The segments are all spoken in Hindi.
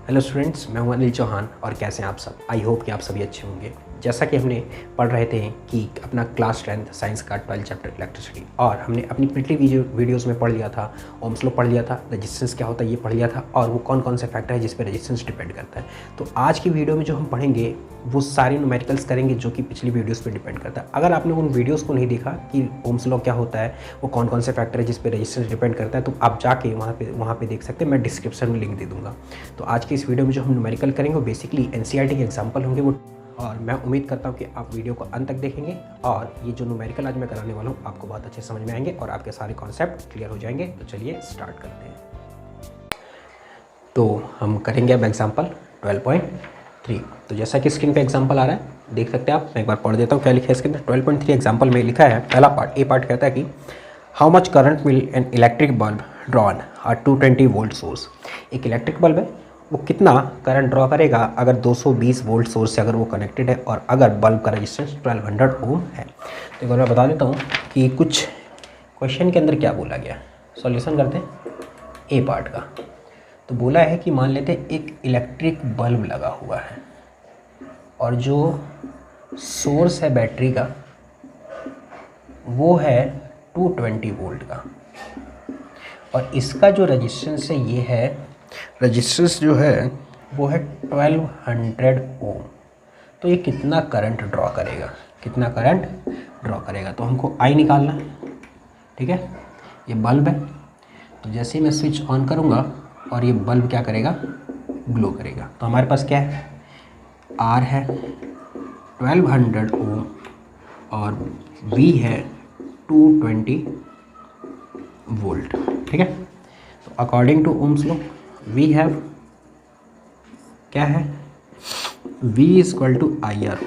हेलो स्टूडेंट्स, मैं हूं अनिल चौहान और कैसे हैं आप सब। आई होप कि आप सभी अच्छे होंगे। जैसा कि हमने पढ़ रहे थे कि अपना क्लास 10th साइंस का 12 चैप्टर इलेक्ट्रिसिटी, और हमने अपनी पिछली वीडियोस में पढ़ लिया था, ओम्स लॉ पढ़ लिया था, रेजिस्टेंस क्या होता है ये पढ़ लिया था, और वो कौन कौन से फैक्टर है जिस पर रेजिस्टेंस डिपेंड करता है। तो आज की वीडियो में जो हम पढ़ेंगे वो सारे न्यूमेरिकल्स करेंगे जो कि पिछली वीडियोस पे डिपेंड करता है। अगर आपने उन वीडियोस को नहीं देखा कि ओम्स लॉ क्या होता है, वो कौन कौन से फैक्टर है जिस पे रेजिस्टेंस डिपेंड करता है, तो आप जाके वहाँ पे देख सकते हैं। मैं डिस्क्रिप्शन में लिंक दे दूँगा। तो आज की इस वीडियो में जो हम न्यूमेरिकल करेंगे वो बेसिकली एनसीईआरटी के एग्जाम्पल होंगे वो, और मैं उम्मीद करता हूँ कि आप वीडियो को अंत तक देखेंगे और ये जो न्यूमेरिकल आज मैं कराने वाला हूँ आपको बहुत अच्छे समझ में आएंगे और आपके सारे कॉन्सेप्ट क्लियर हो जाएंगे। तो चलिए स्टार्ट करते हैं। तो हम करेंगे अब एग्जाम्पल 12.3। तो जैसा कि स्क्रीन पे एग्जाम्पल आ रहा है देख सकते हैं आप। मैं एक बार पढ़ देता हूँ क्या लिखा है इसके अंदर। 12.3 एग्जाम्पल में लिखा है, पहला पार्ट ए पार्ट कहता है कि how much current will an electric bulb drawn a 220 volt source. एक इलेक्ट्रिक बल्ब है, वो कितना करंट ड्रॉ करेगा अगर 220 वोल्ट सोर्स से अगर वो कनेक्टेड है और अगर बल्ब का रेजिस्टेंस 1200 ओम है। तो एक बार मैं बता देता हूँ कि कुछ क्वेश्चन के अंदर क्या बोला गया। सॉल्यूशन करते हैं ए पार्ट का। तो बोला है कि मान लेते हैं एक इलेक्ट्रिक बल्ब लगा हुआ है और जो सोर्स है बैटरी का वो है 220 वोल्ट का, और इसका जो रेजिस्टेंस है ये है, रेजिस्टेंस जो है वो है 1200 ओम। तो ये कितना करंट ड्रॉ करेगा, कितना करंट ड्रॉ करेगा। तो हमको आई निकालना है, ठीक है। ये बल्ब है, तो जैसे ही मैं स्विच ऑन करूँगा और ये बल्ब क्या करेगा, ग्लो करेगा। तो हमारे पास क्या है, आर है 1200 ओम और वी है 220 वोल्ट, ठीक है। तो according to Ohm's law we have क्या है, V equal to I R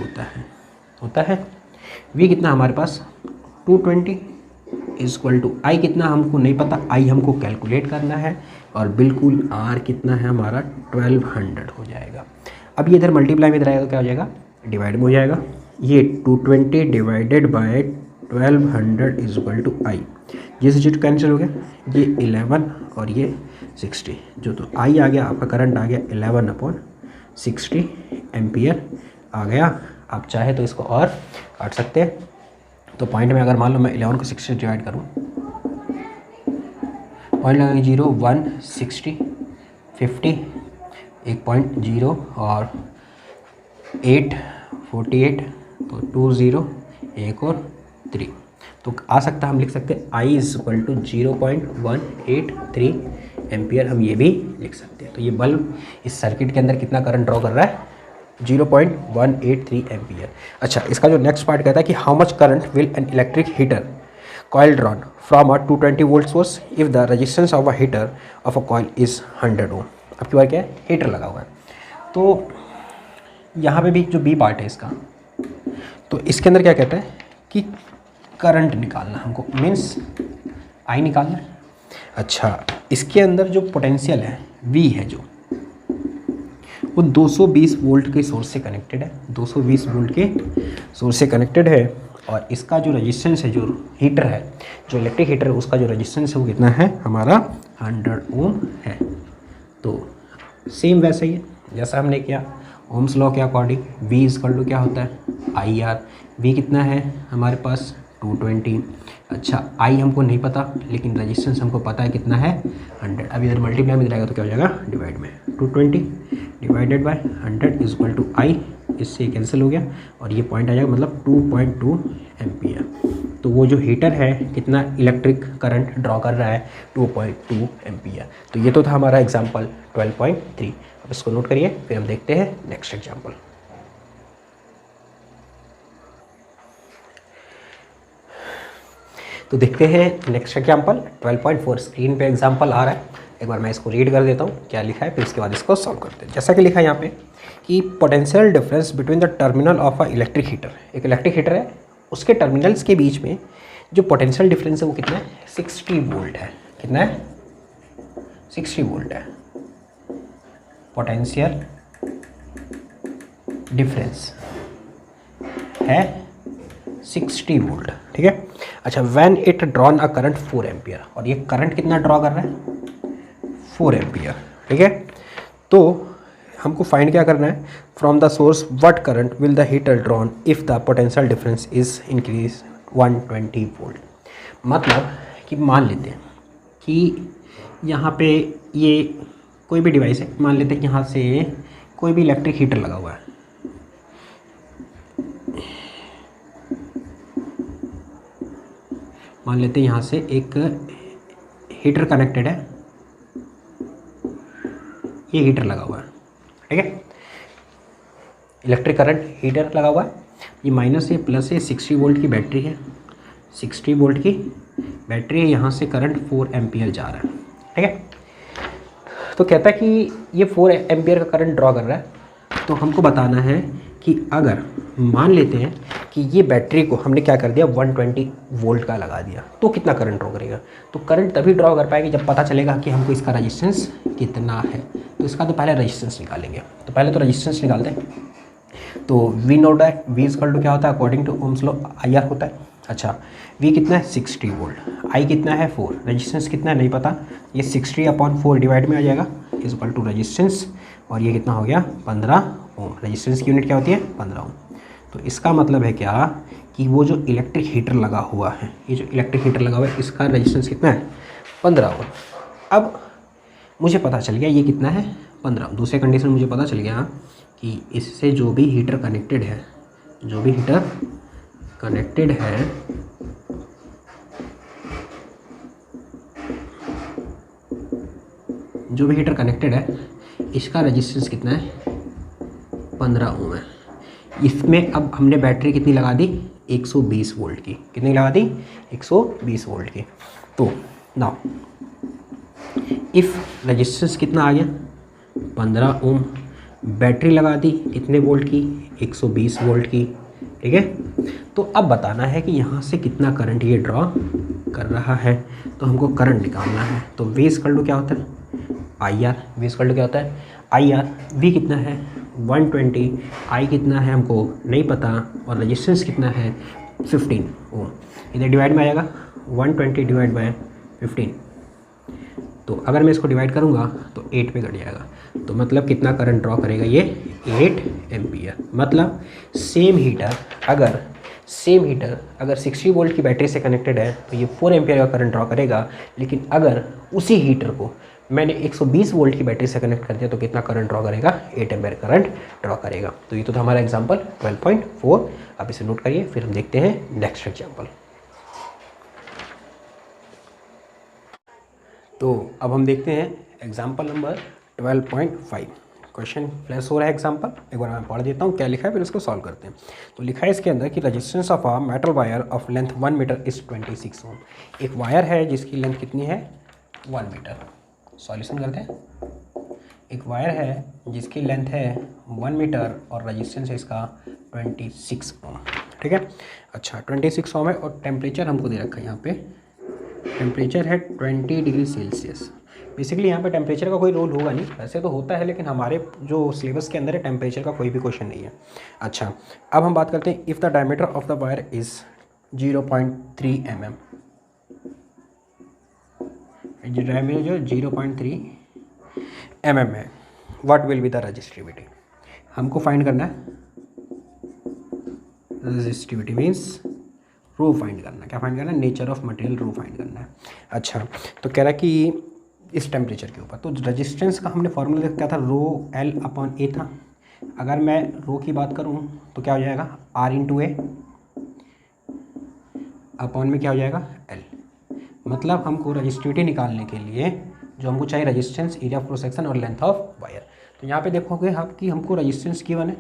होता है। V कितना हमारे पास 220 इक्वल टू आई कितना हमको नहीं पता, आई हमको कैलकुलेट करना है, और बिल्कुल R कितना है हमारा 1200 हो जाएगा। अब ये इधर मल्टीप्लाई में इधर आएगा तो क्या हो जाएगा, डिवाइड में हो जाएगा। ये 220 डिवाइडेड बाय 1200 इक्वल टू आई, ये से जो कैंसिल हो गया, ये 11 और ये 60, जो तो आई आ गया आपका करंट आ गया 11/60 एम्पियर आ गया। आप चाहे तो इसको और काट सकते हैं। तो पॉइंट में अगर मान लो मैं 11 को 60 डिवाइड करूँ, पॉइंट लगेगा 0 1 60 50 1.0 और 8 48, तो 20 एक और 3। तो आ सकता है हम लिख सकते हैं I is equal to 0.183 ampere, हम ये भी लिख सकते हैं। तो ये बल्ब इस सर्किट के अंदर कितना करंट ड्रॉ कर रहा है, 0.183 एम्पियर। अच्छा, इसका जो नेक्स्ट पार्ट कहता है कि how much current will an electric heater coil drawn from a 220 volt source if the resistance of a heater of a coil is 100 ओम। अब की बार क्या है, हीटर लगा हुआ है। तो यहाँ पे भी जो बी पार्ट है इसका, तो इसके अंदर क्या कहता है कि करंट निकालना हमको, मीन्स आई निकालना है। अच्छा, इसके अंदर जो पोटेंशियल है V है जो वो 220 वोल्ट के सोर्स से कनेक्टेड है, 220 वोल्ट के सोर्स से कनेक्टेड है, और इसका जो रेजिस्टेंस है, जो हीटर है, जो इलेक्ट्रिक हीटर है, उसका जो रेजिस्टेंस है वो कितना है हमारा 100 ओम है। तो सेम वैसे ही है जैसा हमने किया ओम्स लॉ के अकॉर्डिंग। V इक्वल टू क्या होता है, आई आर। V कितना है हमारे पास 220। अच्छा, आई हमको नहीं पता लेकिन रेजिस्टेंस हमको पता है कितना है 100। अब इधर मल्टीप्लाई में जाएगा तो क्या हो जाएगा, डिवाइड में 220 divided by 100 is equal to I, इससे कैंसिल हो गया और ये पॉइंट आ जाएगा मतलब 2.2 एम्पियर। तो वो जो हीटर है कितना इलेक्ट्रिक करंट ड्रॉ कर रहा है, 2.2 एम्पियर। तो ये तो था हमारा एग्जाम्पल 12.3। अब इसको नोट करिए, फिर हम देखते हैं नेक्स्ट एग्जाम्पल। तो देखते हैं नेक्स्ट एग्जाम्पल 12.4। स्क्रीन पे एग्जाम्पल आ रहा है, एक बार मैं इसको रीड कर देता हूँ क्या लिखा है, फिर इसके बाद इसको सॉल्व करते हैं। जैसा कि लिखा है यहाँ पे कि potential difference between the terminal of a electric heater. एक इलेक्ट्रिक हीटर है, उसके टर्मिनल्स के बीच में जो पोटेंशियल डिफरेंस है वो कितना है, 60 वोल्ट है। कितना है, 60 वोल्ट है पोटेंशियल डिफरेंस है 60 वोल्ट, ठीक है। अच्छा, when it drawn a current 4 ampere, और ये करंट कितना ड्रॉ कर रहा है 4 एम्पियर, ठीक है। तो हमको फाइंड क्या करना है, from the source what current will the heater drawn if the potential difference is increase 120 volt. मतलब कि मान लेते हैं कि यहाँ पे ये कोई भी डिवाइस है, मान लेते हैं कि यहाँ से कोई भी इलेक्ट्रिक हीटर लगा हुआ है, मान लेते हैं यहाँ से एक हीटर कनेक्टेड है, ये हीटर लगा हुआ है, ठीक है, इलेक्ट्रिक करंट हीटर लगा हुआ है, ये माइनस है प्लस है, 60 वोल्ट की बैटरी है, 60 वोल्ट की बैटरी है, यहाँ से करंट 4 एम्पियर जा रहा है, ठीक है। तो कहता है कि ये 4 एम्पियर का करंट ड्रॉ कर रहा है, तो हमको बताना है कि अगर मान लेते हैं कि ये बैटरी को हमने क्या कर दिया 120 वोल्ट का लगा दिया, तो कितना करंट ड्रॉ करेगा। तो करंट तभी ड्रॉ कर पाएगी जब पता चलेगा कि हमको इसका रेजिस्टेंस कितना है। तो इसका तो पहले रेजिस्टेंस निकालेंगे, तो पहले तो रेजिस्टेंस निकालते हैं। तो वी नोट है, वी इक्वल टू क्या होता है according to Ohm's law I R होता है। अच्छा, वी कितना है 60 वोल्ट, आई कितना है 4, रेजिस्टेंस कितना है नहीं पता, ये 60/4 डिवाइड में आ जाएगा इज इक्वल टू रेजिस्टेंस, और ये कितना हो गया 15 ओम। रेजिस्टेंस की यूनिट क्या होती है 15 ओम। तो इसका मतलब है क्या कि वो जो इलेक्ट्रिक हीटर लगा हुआ है, ये जो इलेक्ट्रिक हीटर लगा हुआ है इसका रेजिस्टेंस कितना है 15 ओम। अब मुझे पता चल गया ये कितना है 15 ओम। दूसरे कंडीशन मुझे पता चल गया कि इससे जो भी हीटर कनेक्टेड है, जो भी हीटर कनेक्टेड है इसका रेजिस्टेंस कितना है 15 ओम है। इसमें अब हमने बैटरी कितनी लगा दी 120 वोल्ट की, कितनी लगा दी 120 वोल्ट की। तो नाउ इफ़ रेजिस्टेंस कितना आ गया 15 ओम, बैटरी लगा दी कितने वोल्ट की 120 वोल्ट की, ठीक है। तो अब बताना है कि यहाँ से कितना करंट ये ड्रॉ कर रहा है, तो हमको करंट निकालना है। तो वी इक्वल टू क्या होता है I R, V equal to क्या होता है आई आर। वी कितना है 120, आई कितना है हमको नहीं पता, और रेजिस्टेंस कितना है 15 ओम। इधर डिवाइड में आएगा 120 डिवाइड बाय 15, तो अगर मैं इसको डिवाइड करूँगा तो 8 पे कट जाएगा। तो मतलब कितना करंट ड्रॉ करेगा ये 8 एम्पियर। मतलब सेम हीटर अगर 60 वोल्ट की बैटरी से कनेक्टेड है तो ये 4 एम्पियर का करंट ड्रॉ करेगा, लेकिन अगर उसी हीटर को मैंने 120 वोल्ट की बैटरी से कनेक्ट कर दिया तो कितना करंट ड्रॉ करेगा 8 एम्पियर करंट ड्रॉ करेगा। तो ये तो था हमारा एग्जाम्पल 12.4। आप इसे नोट करिए, फिर हम देखते हैं नेक्स्ट एग्जाम्पल। तो अब हम देखते हैं एग्जाम्पल नंबर 12.5। क्वेश्चन फ्लैश हो रहा है एग्जाम्पल, एक बार मैं पढ़ देता हूँ क्या लिखा है, फिर इसको सॉल्व करते हैं। तो लिखा है इसके अंदर कि resistance of a metal wire of length 1 metre is 26 ohm. एक वायर है जिसकी लेंथ कितनी है 1 मीटर। सॉल्यूशन करते हैं। एक वायर है जिसकी लेंथ है 1 मीटर और रेजिस्टेंस है इसका 26 ओम, ठीक है। अच्छा 26 ओम है और टेम्परेचर हमको दे रखा है, यहाँ पे टेम्परेचर है 20 डिग्री सेल्सियस। बेसिकली यहाँ पे टेम्परेचर का कोई रोल होगा नहीं, वैसे तो होता है लेकिन हमारे जो सिलेबस के अंदर है टेम्परेचर का कोई भी क्वेश्चन नहीं है। अच्छा अब हम बात करते हैं if the diameter of the wire is 0.3 mm, जो डायमीटर जो 0.3 mm है, what will be the resistivity. हमको फाइंड करना है रेजिस्टिविटी मीन्स रो फाइंड करना है। क्या फाइंड करना है nature of material, row find करना है। अच्छा तो कह रहा है कि इस टेम्परेचर के ऊपर, तो रेजिस्टेंस का हमने फॉर्मूला क्या था रो एल अपॉन ए था। अगर मैं रो की बात करूं तो क्या हो जाएगा आर इंटू ए अपॉन में क्या हो जाएगा एल। मतलब हमको रेजिस्टिविटी निकालने के लिए जो हमको चाहिए resistance, area of cross section और लेंथ ऑफ वायर। तो यहाँ पे देखोगे आप कि हमको रेजिस्टेंस गिवन है,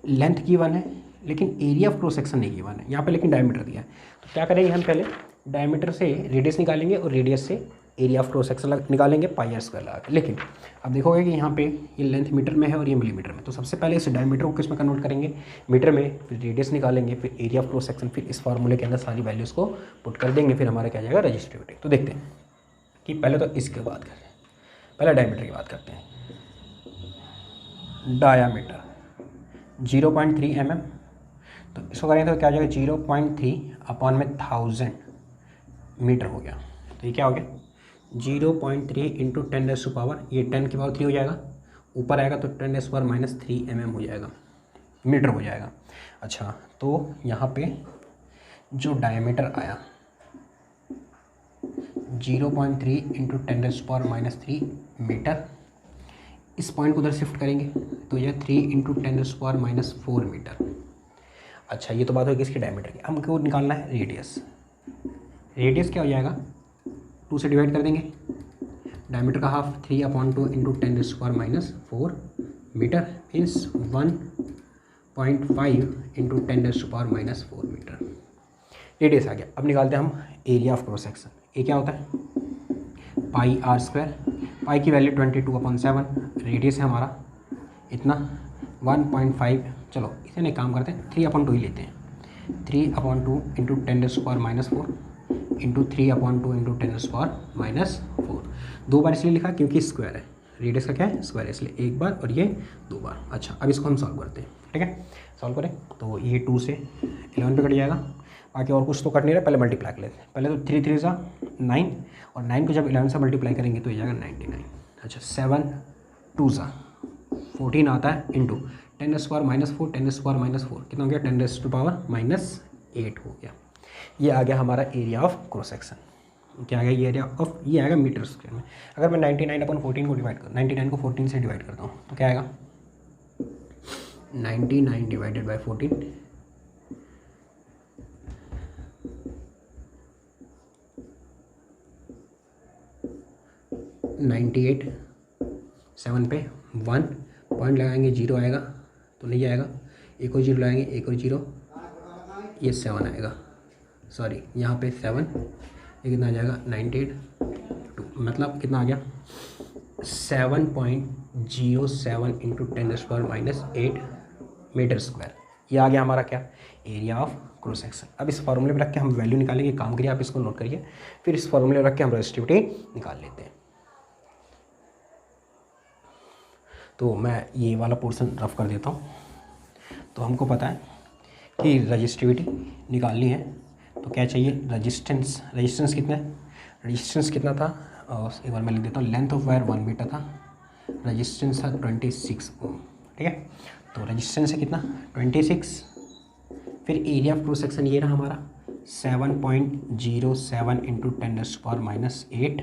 लेंथ गिवन है, लेकिन एरिया ऑफ क्रॉस सेक्शन नहीं गिवन है यहाँ पे, लेकिन डायमीटर दिया है। तो क्या करेंगे हम पहले डायमीटर से रेडियस निकालेंगे और रेडियस से एरिया ऑफ क्रॉस सेक्शन निकालेंगे पाई आर स्क्वायर लगा के। लेकिन अब देखोगे कि यहाँ पे ये लेंथ मीटर में है और ये मिलीमीटर में, तो सबसे पहले इस डायमीटर को किस में कन्वर्ट करेंगे मीटर में, फिर रेडियस निकालेंगे, फिर एरिया ऑफ क्रॉस सेक्शन, फिर इस फार्मूले के अंदर सारी वैल्यूज़ को पुट कर देंगे, फिर हमारा क्या जाएगा रेजिस्टिविटी। तो देखते हैं कि पहले तो इसके बात करें, पहले डायमीटर की बात करते हैं। डायामीटर 0.3 mm, तो इसको करेंगे तो क्या हो जाएगा 0.3 अपॉन में 1000 मीटर हो गया। तो ये क्या हो गया 0.3 इंटू 10 रेज़ टू पावर, ये 10 की पावर 3 हो जाएगा, ऊपर आएगा तो 10⁻³ mm हो जाएगा, मीटर हो जाएगा। अच्छा, तो यहाँ पे जो डायमीटर आया 0.3 × 10⁻³ मीटर, इस पॉइंट को उधर शिफ्ट करेंगे तो यह 3 × 10⁻⁴ मीटर। अच्छा, ये तो बात होगी इसकी डायमीटर की। हमको निकालना है रेडियस। रेडियस क्या हो जाएगा, 2 से डिवाइड कर देंगे, डायमीटर का half 3/2 × 10⁻⁴ metre means 1.5 × 10⁻⁴ metre radius आ गया। अब निकालते हैं हम एरिया ऑफ क्रॉस सेक्शन। ये क्या होता है, πr²। पाई की वैल्यू 22/7, रेडियस है हमारा इतना 1.5। चलो इसे नहीं काम करते हैं, 3/2 ही लेते हैं। 3/2 × 10⁻⁴ इंटू 3/2 × 10⁻⁴। 2 बार इसलिए लिखा क्योंकि स्क्वायर है, रेडियस का क्या है, स्क्वायर है, इसलिए 1 बार और ये 2 बार। अच्छा, अब इसको हम सॉल्व करते हैं। ठीक है, सॉल्व करें तो ये 2 से 11 पे कट जाएगा, बाकी और कुछ तो कट नहीं रहा। पहले मल्टीप्लाई कर लेते हैं। पहले तो 3 3 सा 9, और 9 को जब 11 से मल्टीप्लाई करेंगे तो ये जाएगा 99। अच्छा, 7 2 सा 14 आता है इंटू 10⁻⁴, 10⁻⁴ कितना हो गया, 10⁻⁻8 हो गया। ये आ गया हमारा एरिया ऑफ क्रॉस सेक्शन। क्या आ गया, ये एरिया ऑफ, ये आएगा मीटर स्क्वायर में। अगर मैं 99/14 को डिवाइड कर 99 को 14 से डिवाइड करता हूँ तो क्या आएगा, 99 / 14 98। 7 पे 1 पॉइंट लगाएंगे, 0 आएगा तो नहीं आएगा, एक और 0 लगाएंगे, एक और 0, ये 7 आएगा। सॉरी, यहाँ पे 7, ये कितना आ जाएगा, 98 2, मतलब कितना आ गया, 7.07 × 10⁻⁸ मीटर स्क्वायर। ये आ गया हमारा क्या, एरिया ऑफ क्रॉस सेक्शन। अब इस फॉर्मूले में रख के हम वैल्यू निकालेंगे, काम करिए आप इसको नोट करिए, फिर इस फॉर्मूले में रख के हम रेजिस्टिविटी निकाल लेते हैं। तो मैं ये वाला पोर्शन रफ कर देता हूँ। तो हमको पता है कि रजिस्टिविटी निकालनी है तो क्या चाहिए, रेजिस्टेंस। रेजिस्टेंस कितना है, रेजिस्टेंस कितना था, एक बार मैं लिख देता हूँ। लेंथ ऑफ वायर 1 मीटर था, रेजिस्टेंस था 26 ओम। ठीक है, तो रेजिस्टेंस है कितना, 26। फिर एरिया ऑफ क्रॉस सेक्शन ये रहा हमारा 7.07 × 10⁻⁸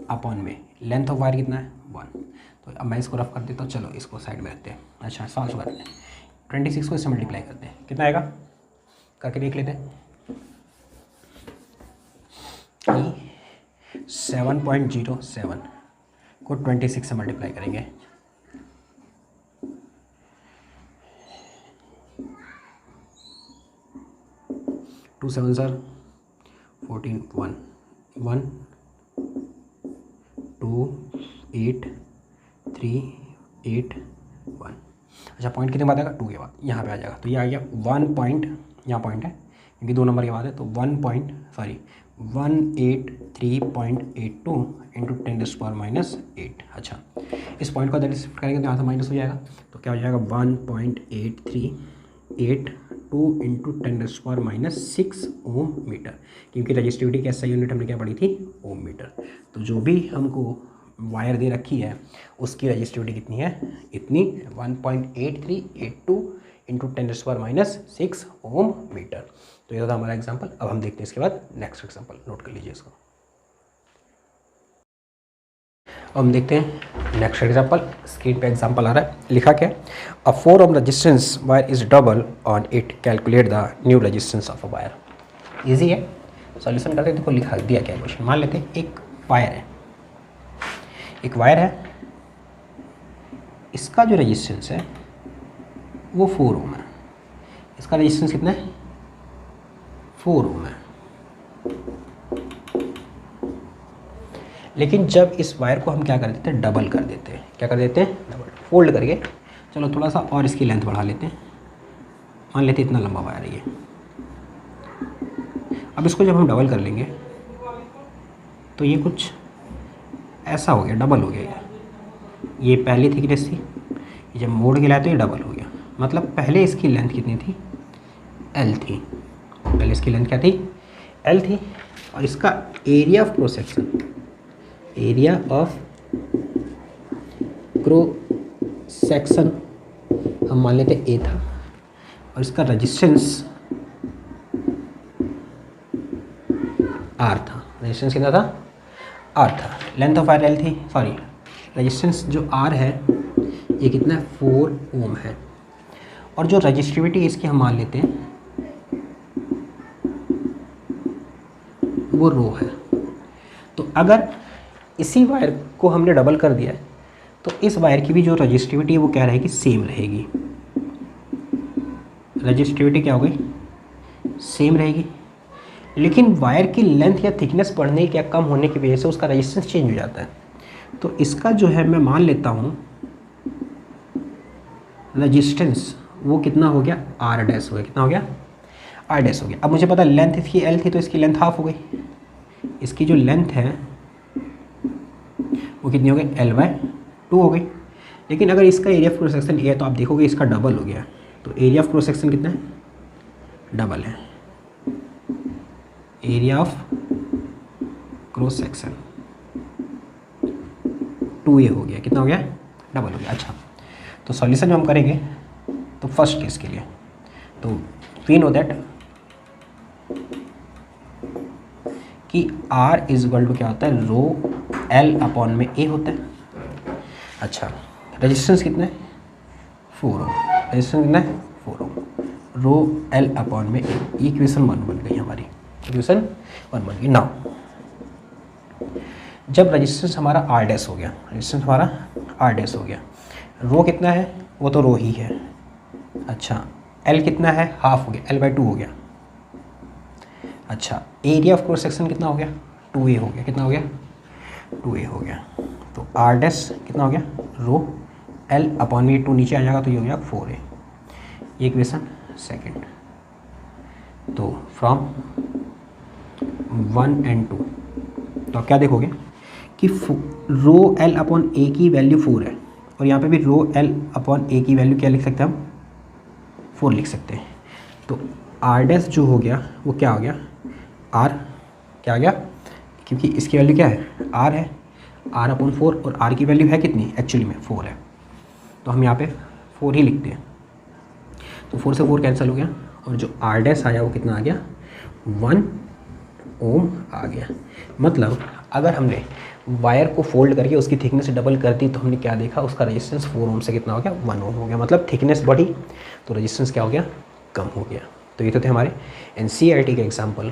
अपॉन में लेंथ ऑफ वायर कितना है, 1। तो अब मैं इसको रफ कर देता हूँ, चलो इसको साइड में रखते हैं। अच्छा, सॉल्व करते हैं, 26 को इससे मल्टीप्लाई करते हैं, कितना आएगा करके देख लेते हैं। 7.07 को 26 से मल्टीप्लाई करेंगे, 2 7 सर 14 1 1 2 8 3 8 1। अच्छा, पॉइंट कितने बाद आएगा, 2 के बाद यहाँ पे आ जाएगा, तो ये आ गया 1 पॉइंट, यहाँ पॉइंट है क्योंकि 2 नंबर के बाद है, तो 183.82 × 10⁻⁸। अच्छा, इस पॉइंट को अगर शिफ्ट करेंगे तो यहाँ से माइनस हो जाएगा, तो क्या हो जाएगा 1.8382 × 10⁻⁶ ओम मीटर, क्योंकि रजिस्टिविटी की SI यूनिट हमने क्या पढ़ी थी, ओम मीटर। तो जो भी हमको वायर दे रखी है उसकी रजिस्टिविटी कितनी है, इतनी 1.8382 × 10⁻⁶ ओम मीटर। तो ये था हमारा एग्जांपल। अब हम देखते हैं इसके बाद नेक्स्ट एग्जांपल, नोट कर लीजिए इसको। अब हम देखते हैं नेक्स्ट एग्जांपल। स्क्रीन पे एग्जांपल आ रहा है, लिखा क्या है, अ 4 ohm resistance wire is double on it, calculate the new resistance of a wire. Easy है, सॉल्यूशन करते हैं। देखो लिखा दिया क्या क्वेश्चन, मान लेते हैं एक वायर है, एक वायर है, इसका जो रेजिस्टेंस है वो 4 ओम है, इसका रेजिस्टेंस कितना है, 4 ओम है। लेकिन जब इस वायर को हम क्या कर देते हैं, डबल कर देते हैं, क्या कर देते हैं, डबल, फोल्ड करके। चलो थोड़ा सा और इसकी लेंथ बढ़ा लेते हैं, मान लेते हैं इतना लंबा वायर है ये। अब इसको जब हम डबल कर लेंगे तो ये कुछ ऐसा हो गया, डबल हो गया। ये पहली थिकनेस थी, ये जब मोड़ के लाए तो ये डबल हो गया। मतलब पहले इसकी लेंथ कितनी थी, L थी, पहले इसकी लेंथ क्या थी, L थी, और इसका area of cross section, area of cross section हम मान लेते ए था और इसका रेजिस्टेंस आर था। रेजिस्टेंस कितना था? आर था। लेंथ ऑफ वायर एल थी, सॉरी रेजिस्टेंस जो आर है ये कितना है? 4 ओम है। और जो रजिस्टिविटी इसकी हम मान लेते हैं वो रो है। तो अगर इसी वायर को हमने डबल कर दिया है तो इस वायर की भी जो रजिस्टिविटी है वो क्या रहेगी? सेम रहेगी। रजिस्टिविटी क्या हो गई? सेम रहेगी। लेकिन वायर की लेंथ या थिकनेस बढ़ने या कम होने की वजह से उसका रेजिस्टेंस चेंज हो जाता है। तो इसका जो है मैं मान लेता हूँ रेजिस्टेंस वो कितना हो गया? आर डैश हो गया। कितना हो गया? आर डैश हो गया। अब मुझे पता लेंथ इसकी एल थी तो इसकी लेंथ हाफ हो गई। इसकी जो लेंथ है वो कितनी हो गई? L/2 हो गई। लेकिन अगर इसका area of cross section A है तो आप देखोगे इसका डबल हो गया। तो एरिया ऑफ क्रॉस सेक्शन कितना है? डबल है। Area of cross section 2a हो गया। कितना हो गया? डबल हो गया। अच्छा, तो सॉल्यूशन जो हम करेंगे तो फर्स्ट केस के लिए तो वी नो दैट कि R = क्या होता है? रो L अपॉन में A होता है। अच्छा, रेजिस्टेंस कितना है? 4 ओम। रेजिस्टेंस कितना है? 4 ओम। रो L अपॉन में A। इक्वेशन 1 बन गई हमारी। इक्वेशन 1 बन गई। नाउ जब रेजिस्टेंस हमारा R डैश हो गया, रेजिस्टेंस हमारा R डैश हो गया, रो कितना है? वो तो रो ही है। अच्छा, L कितना है? हाफ हो गया। L/2 हो गया। अच्छा, एरिया ऑफ क्रॉस सेक्शन कितना हो गया? 2a हो गया। कितना हो गया? 2a हो गया। तो R डैश कितना हो गया? रो L अपॉन में 2 नीचे आ जाएगा तो ये हो गया 4a। ये इक्वेशन सेकेंड। तो फ्रॉम 1 and 2 तो आप क्या देखोगे कि रो L अपॉन a की वैल्यू 4 है और यहाँ पे भी रो L अपॉन a की वैल्यू क्या लिख सकते हैं हम? 4 लिख सकते हैं। तो R डैश जो हो गया वो क्या हो गया? R क्या आ गया? क्योंकि इसकी वैल्यू क्या है? R है। R अपॉन 4 और R की वैल्यू है कितनी? एक्चुअली में 4 है। तो हम यहाँ पे 4 ही लिखते हैं। तो 4 से 4 कैंसिल हो गया और जो R डैश आया वो कितना आ गया? 1 ओम आ गया। मतलब अगर हमने वायर को फोल्ड करके उसकी थिकनेस डबल कर दी तो हमने क्या देखा? उसका रेजिस्टेंस 4 ओम से कितना हो गया? 1 ओम हो गया। मतलब थिकनेस बढ़ी तो रेजिस्टेंस क्या हो गया? कम हो गया। तो ये तो थे हमारे NCERT के एग्जाम्पल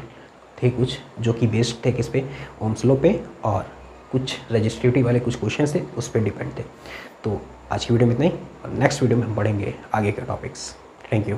थे कुछ जो कि बेस्ड थे किस पे? ओम्स लॉ पे, और कुछ रजिस्ट्रिविटी वाले कुछ क्वेश्चन थे उस पर डिपेंड थे। तो आज की वीडियो में इतना ही और नेक्स्ट वीडियो में हम बढ़ेंगे आगे के टॉपिक्स। Thank you.